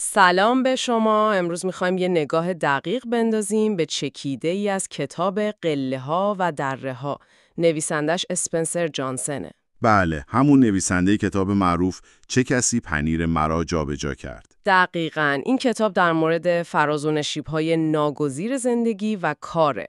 سلام به شما. امروز میخوایم یه نگاه دقیق بندازیم به چکیده ای از کتاب قله ها و دره ها. نویسندش اسپنسر جانسنه. بله، همون نویسنده کتاب معروف چه کسی پنیر مرا جابجا کرد. دقیقاً این کتاب در مورد فراز و نشیب‌های ناگزیر زندگی و کاره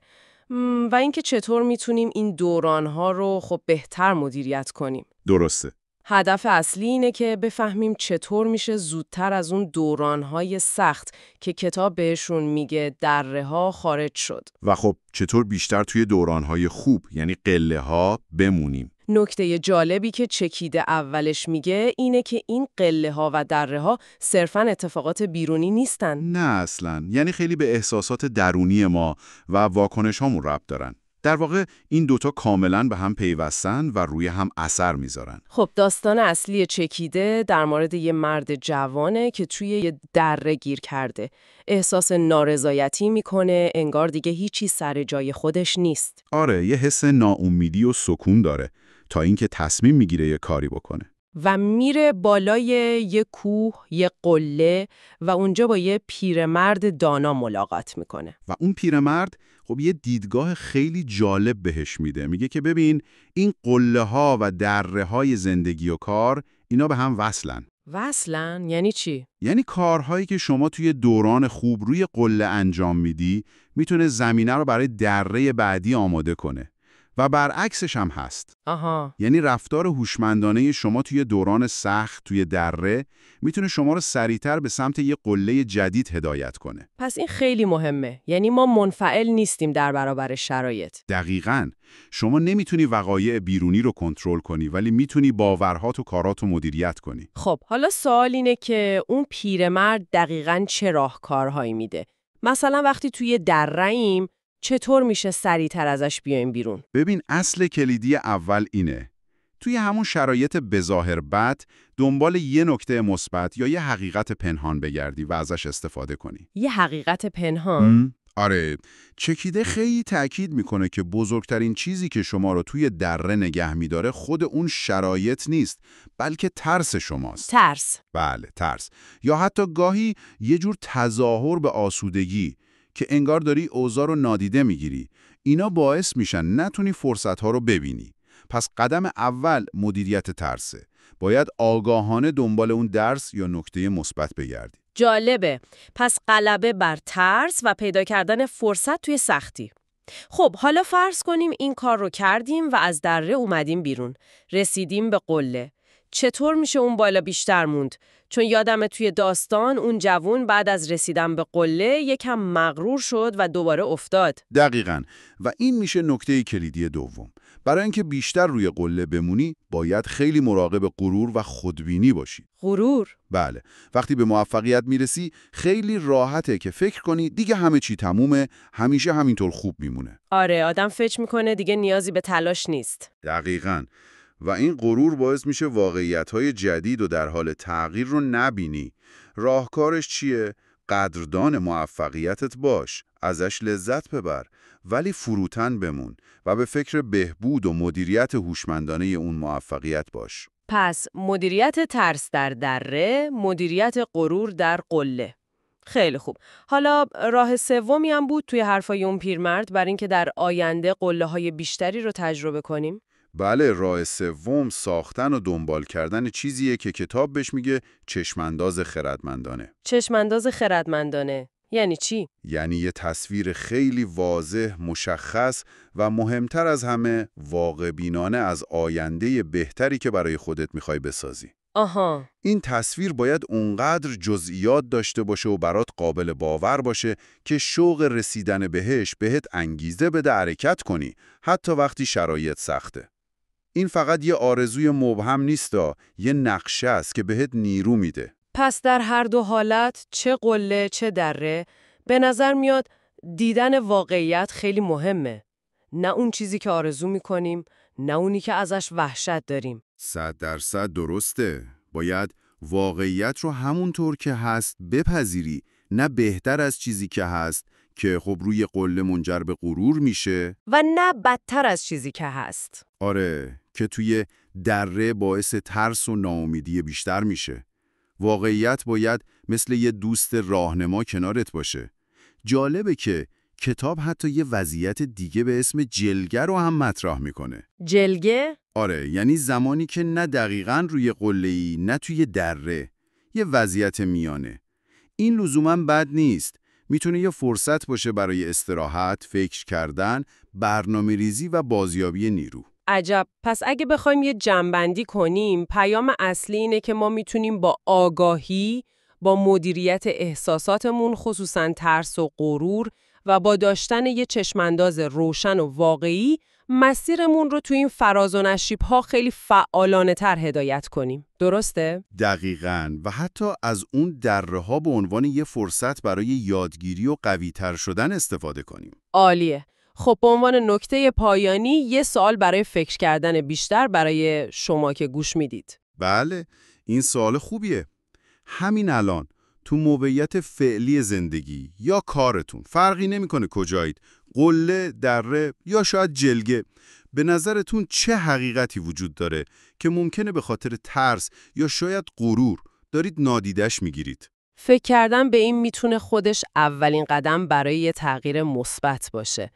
و اینکه چطور میتونیم این دوران‌ها رو بهتر مدیریت کنیم. درسته. هدف اصلی اینه که بفهمیم چطور میشه زودتر از اون دوران‌های سخت که کتاب بهشون میگه دره‌ها خارج شد. و خب چطور بیشتر توی دورانهای خوب یعنی قله ها بمونیم. نکته جالبی که چکیده اولش میگه اینه که این قله ها و دره ها صرفاً اتفاقات بیرونی نیستن. نه اصلاً، یعنی خیلی به احساسات درونی ما و واکنش هامون ربط دارن. در واقع این دوتا کاملاً به هم پیوستن و روی هم اثر میذارن. خب داستان اصلی چکیده در مورد یه مرد جوانه که توی یه دره گیر کرده. احساس نارضایتی میکنه، انگار دیگه هیچی سر جای خودش نیست. آره، یه حس ناامیدی و سکون داره تا اینکه تصمیم میگیره یه کاری بکنه. و میره بالای یه کوه، یه قله و اونجا با یه پیرمرد دانا ملاقات میکنه. و اون پیرمرد خب یه دیدگاه خیلی جالب بهش میده. میگه که ببین، این قله ها و دره های زندگی و کار اینا به هم وصلن. وصلن؟ یعنی چی؟ یعنی کارهایی که شما توی دوران خوب روی قله انجام میدی میتونه زمینه رو برای دره بعدی آماده کنه. و برعکسش هم هست. آها. یعنی رفتار هوشمندانه شما توی دوران سخت توی دره میتونه شما رو سریعتر به سمت یه قله جدید هدایت کنه. پس این خیلی مهمه. یعنی ما منفعل نیستیم در برابر شرایط. دقیقاً. شما نمیتونی وقایع بیرونی رو کنترل کنی، ولی میتونی باورهات و کارات رو مدیریت کنی. خب حالا سوال اینه که اون پیرمرد دقیقاً چه راهکارهایی میده؟ مثلا وقتی توی دره‌ایم چطور میشه سریعتر ازش بیایم بیرون؟ ببین، اصل کلیدی اول اینه. توی همون شرایط بظاهر بد دنبال یه نکته مثبت یا یه حقیقت پنهان بگردی و ازش استفاده کنی. یه حقیقت پنهان؟ آره، چکیده خیلی تأکید میکنه که بزرگترین چیزی که شما رو توی دره نگه میداره خود اون شرایط نیست، بلکه ترس شماست. ترس. بله، ترس. یا حتی گاهی یه جور تظاهر به آسودگی که انگار داری اوضاع رو نادیده میگیری. اینا باعث میشن نتونی فرصت‌ها رو ببینی. پس قدم اول مدیریت ترسه. باید آگاهانه دنبال اون درس یا نکته مثبت بگردی. جالبه. پس غلبه بر ترس و پیدا کردن فرصت توی سختی. خب حالا فرض کنیم این کار رو کردیم و از دره اومدیم بیرون. رسیدیم به قله. چطور میشه اون بالا بیشتر موند؟ چون یادمه توی داستان اون جوون بعد از رسیدن به قله یکم مغرور شد و دوباره افتاد. دقیقاً. و این میشه نکته کلیدی دوم. برای اینکه بیشتر روی قله بمونی، باید خیلی مراقب غرور و خودبینی باشی. غرور؟ بله. وقتی به موفقیت میرسی، خیلی راحته که فکر کنی دیگه همه چی تمومه، همیشه همینطور خوب میمونه. آره، آدم فکر میکنه دیگه نیازی به تلاش نیست. دقیقاً. و این غرور باعث میشه واقعیت‌های جدید و در حال تغییر رو نبینی. راهکارش چیه؟ قدردان موفقیتت باش، ازش لذت ببر، ولی فروتن بمون و به فکر بهبود و مدیریت هوشمندانه اون موفقیت باش. پس مدیریت ترس در دره، مدیریت غرور در قله. خیلی خوب. حالا راه سومی هم بود توی حرفای اون پیرمرد برای اینکه در آینده قله‌های بیشتری رو تجربه کنیم. بله، راه سوم ساختن و دنبال کردن چیزیه که کتاب بهش میگه چشمانداز خردمندانه. چشمانداز خردمندانه یعنی چی؟ یعنی یه تصویر خیلی واضح، مشخص و مهمتر از همه واقع‌بینانه از آینده بهتری که برای خودت میخوای بسازی. آها. این تصویر باید اونقدر جزئیات داشته باشه و برات قابل باور باشه که شوق رسیدن بهش بهت انگیزه بده حرکت کنی، حتی وقتی شرایط سخته. این فقط یه آرزوی مبهم نیستا، یه نقشه است که بهت نیرو میده. پس در هر دو حالت، چه قله چه دره، به نظر میاد دیدن واقعیت خیلی مهمه. نه اون چیزی که آرزو میکنیم، نه اونی که ازش وحشت داریم. 100% درسته. باید واقعیت رو همونطور که هست بپذیری، نه بهتر از چیزی که هست که خب روی قله منجر به غرور میشه و نه بدتر از چیزی که هست. آره، که توی دره باعث ترس و ناامیدی بیشتر میشه. واقعیت باید مثل یه دوست راهنما کنارت باشه. جالبه که کتاب حتی یه وضعیت دیگه به اسم جلگه رو هم مطرح میکنه. جلگه؟ آره، یعنی زمانی که نه دقیقاً روی قله‌ای نه توی دره، یه وضعیت میانه. این لزوماً بد نیست. میتونه یه فرصت باشه برای استراحت، فکر کردن، برنامه‌ریزی و بازیابی نیرو. عجب. پس اگه بخوایم یه جمع‌بندی کنیم، پیام اصلی اینه که ما میتونیم با آگاهی، با مدیریت احساساتمون، خصوصاً ترس و غرور، و با داشتن یه چشمانداز روشن و واقعی، مسیرمون رو تو این فراز و نشیب‌ها خیلی فعالانه تر هدایت کنیم. درسته؟ دقیقاً، و حتی از اون دره‌ها به عنوان یه فرصت برای یادگیری و قوی‌تر شدن استفاده کنیم. عالیه. خب به عنوان نکته پایانی یه سوال برای فکر کردن بیشتر برای شما که گوش میدید. بله، این سوال خوبیه. همین الان تو موقعیت فعلی زندگی یا کارتون فرقی نمیکنه کجایید، قله، دره یا شاید جلگه، به نظرتون چه حقیقتی وجود داره که ممکنه به خاطر ترس یا شاید غرور دارید نادیدش میگیرید؟ فکر کردن به این میتونه خودش اولین قدم برای یه تغییر مثبت باشه.